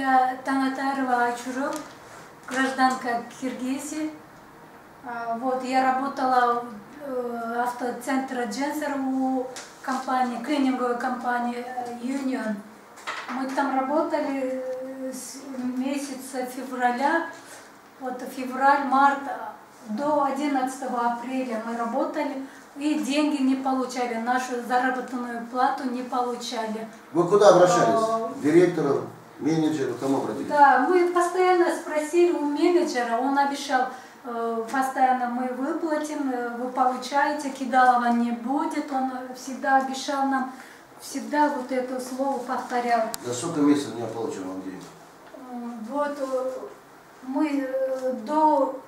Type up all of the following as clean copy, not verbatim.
Я Танатарова Ачуров, гражданка Киргизии. Вот, я работала в автоцентре Дженсер у компании, клининговой компании Union. Мы там работали с месяца февраля, вот февраль-март до 11 апреля мы работали. И деньги не получали, нашу заработанную плату не получали. Вы куда обращались? Директору, менеджеру, кому обратились? Да, мы постоянно спросили у менеджера, он обещал, постоянно мы выплатим, вы получаете, кидалова не будет, он всегда обещал нам, всегда вот это слово повторял. За сколько месяцев не получил вам денег? Вот мы до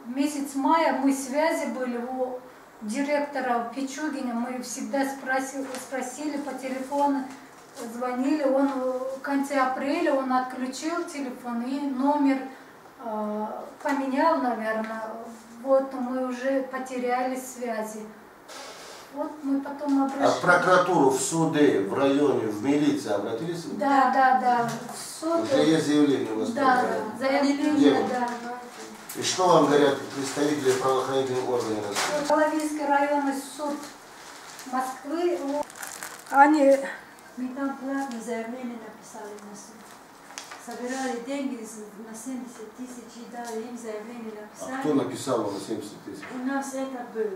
месяца мая мы связи были у директора Пичугина, мы всегда спросили по телефону, звонили, он в конце апреля он отключил телефон и номер поменял, наверное. Вот мы уже потеряли связи. Вот мы потом обращались. А в прокуратуру, в суды, в районе, в милицию обратились? Да. В суд. Уже есть заявление у вас? Да, заявление, да. И что вам говорят представители правоохранительных органов? Половинский районный суд Москвы. Они... Мы там платное заявление написали на суд. Собирали деньги на 70 тысяч и дали им заявление написали. А кто написал вам на 70 тысяч? У нас это был.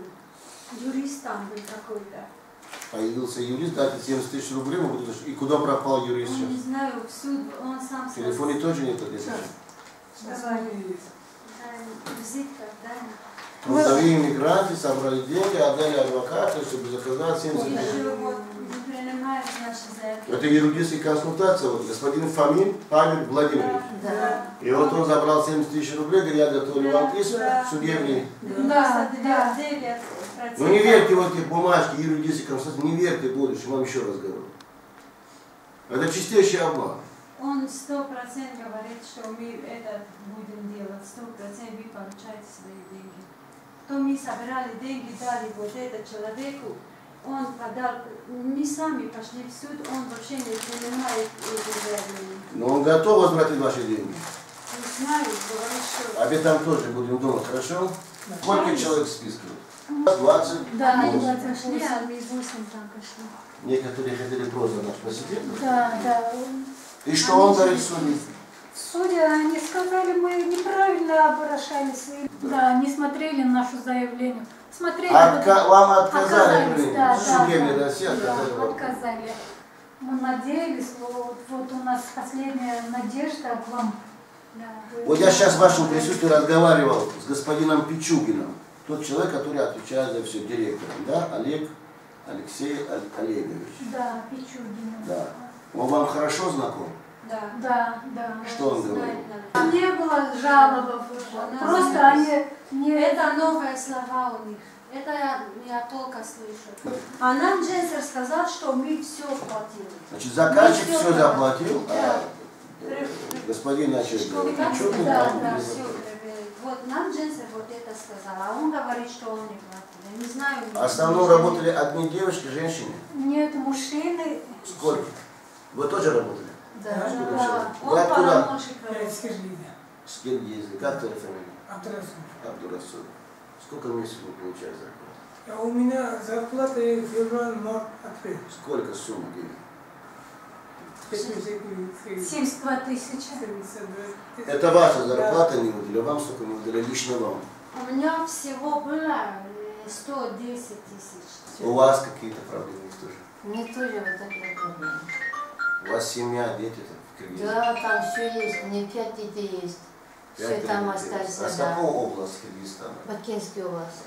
Юрист там был какой-то. Появился юрист, дайте 70 тысяч рублей, и куда пропал юрист сейчас? Не знаю, в суд он сам... В телефоне тоже нет этой тысячи? Давай. Визитка, да? Трудовые иммигранты собрали деньги, отдали адвокату, чтобы заказать 70 тысяч. Еще вот не принимают наши заявления. Это юридическая консультация, вот господин Фомин Павел Владимирович. Да. И вот он забрал 70 тысяч рублей, говорит, я готовлю вам иск судебный. Да. Ну не верьте в эти бумажки, юридические консультации, не верьте в будущем, вам еще раз говорю. Это чистейший обман. Он 100% говорит, что мы это будем делать, 100% вы получаете свои деньги. То мы собирали деньги, дали вот это человеку, он подал, мы сами пошли в суд, он вообще не принимает эти заявления. Но он готов возвратить ваши деньги. Не знаю, говорит, что... Об этом тоже будем думать, хорошо? Сколько человек в списке? 20? Да, Они 28. пошли, а мы 8 там пошли. Некоторые хотели просто наш посетить. Да. И что он говорит судьи? Судья, они сказали, мы неправильно обращались. Да, не смотрели нашу заявление. Смотрели. Вам отказали, да, судебные да, досье отказали. Мы надеялись, вот у нас последняя надежда к вам. Да. Вот я сейчас в вашем присутствии разговаривал с господином Пичугиным. Тот человек, который отвечает за все, директором, да? Алексей Олегович. Да, Пичугин. Да. Он вам хорошо знаком? Да. Что он говорит? Не было жалоб. Просто они не... Это новые слова у них. Это я только слышу. А нам Дженсер сказал, что мы все платили. Значит, заказчик все заплатил, Да. господин начальник Пичугин Да, там Все проверили. Вот нам Дженсер вот это сказал, а он говорит, что он не платил. Я не знаю. В основном работали одни девушки, женщины. Нет, мужчины. Сколько? Вы тоже работали? Да. Вы откуда? С С Киргизии. Как твоя фамилия? Абдурасул. Абдурасул. Сколько месяцев вы получаете зарплату? У меня зарплата февраль, март, апрель. Сколько сумма денег? 72 тысячи. Это ваша зарплата не выдали, вам сколько не выдали, лично вам? У меня всего было 110 тысяч. У вас какие-то проблемы есть тоже? Мне тоже вот такая проблема. У вас семья, дети в Киргизии? Да, там все есть, мне 5 детей есть. Все там остались. А с какой области Киргизстана? Бакинский область.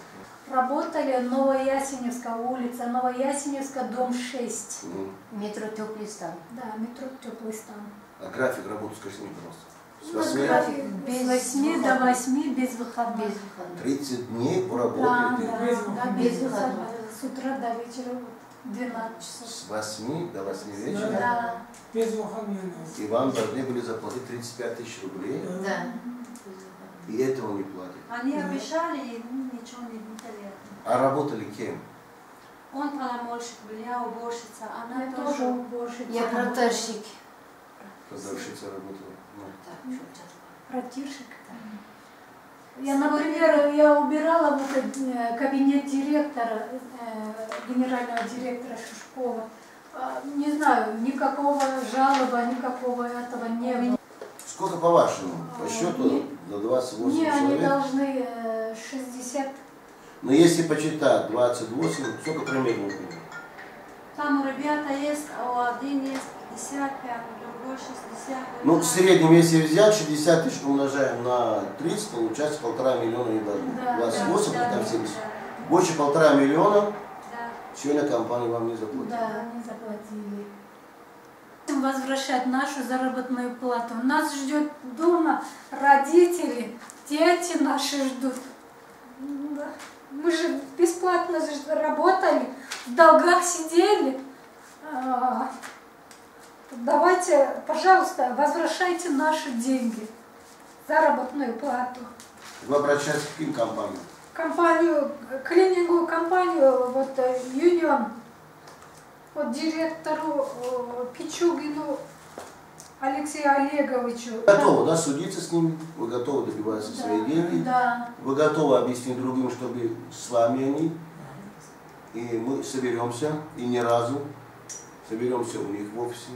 Работали Новоясеневская улица, Новоясеневская, дом 6. Метро Теплый стан. Да, метро Теплый стан. А график работы скажите мне, пожалуйста. С У нас 8? график без с 8 до 8 без выходных. Без выходных. 30 дней Да, поработаете? да, без выходных. С утра до вечера 12 часов. С 8 до 8 вечера? Да. Без выходных. И вам должны были заплатить 35 тысяч рублей? Да. И этого не платят. Они обещали, и ничего не дали. А работали кем? Он полномочник был, я уборщица, она Я тоже тоже. уборщица. Я протажник. Продавщица работала. Ну. Братишек. Я, например, я убирала вот кабинет директора, генерального директора Шушкова. Не знаю, никакого жалоба, никакого этого не было. Сколько по-вашему? По счету за 28 Не, они человек? должны 60. Но если почитать 28, сколько примерно? Там у ребята есть, а у один есть 55, у другой 60. Ну, в среднем, если взять 60 тысяч умножаем на 30, получается 1,5 миллиона и даже. Да, 28, да, там да, 70. да. Больше 1,5 миллиона Да. сегодня компания вам не заплатила. Да, не заплатили. Возвращать нашу заработную плату. Нас ждет дома родители, дети наши ждут. Мы же бесплатно работали, в долгах сидели. Давайте, пожалуйста, возвращайте наши деньги, заработную плату. Вы обращаетесь к каким компаниям? Компанию, клининговую компанию, вот Юнион, вот директору Пичугину Алексею Олеговичу. Готовы, да, судиться с ними? Вы готовы добиваться свои деньги? Да. Вы готовы объяснить другим, чтобы с вами они? И мы соберемся, и ни разу соберемся у них в офисе.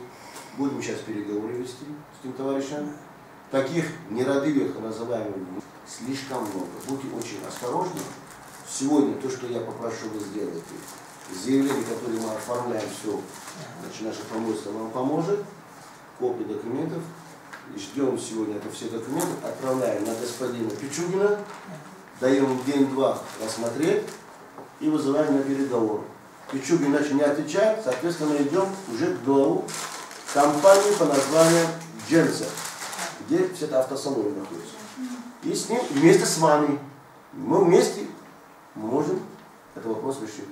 Будем сейчас переговоры вести с тем товарищем. Таких нерадивых, называемых, слишком много. Будьте очень осторожны. Сегодня то, что я попрошу, вы сделаете. Заявление, которое мы оформляем, все, значит, наше помощство вам поможет. Копии документов. И ждем сегодня это все документы. Отправляем на господина Пичугина. Даем ему день-два рассмотреть. И вызываем на переговор. Пичугин иначе не отвечает. Соответственно, идем уже к главу компании по названию Дженсер, где все это автосалоны находятся. И с ним, вместе с вами, мы вместе можем этот вопрос решить.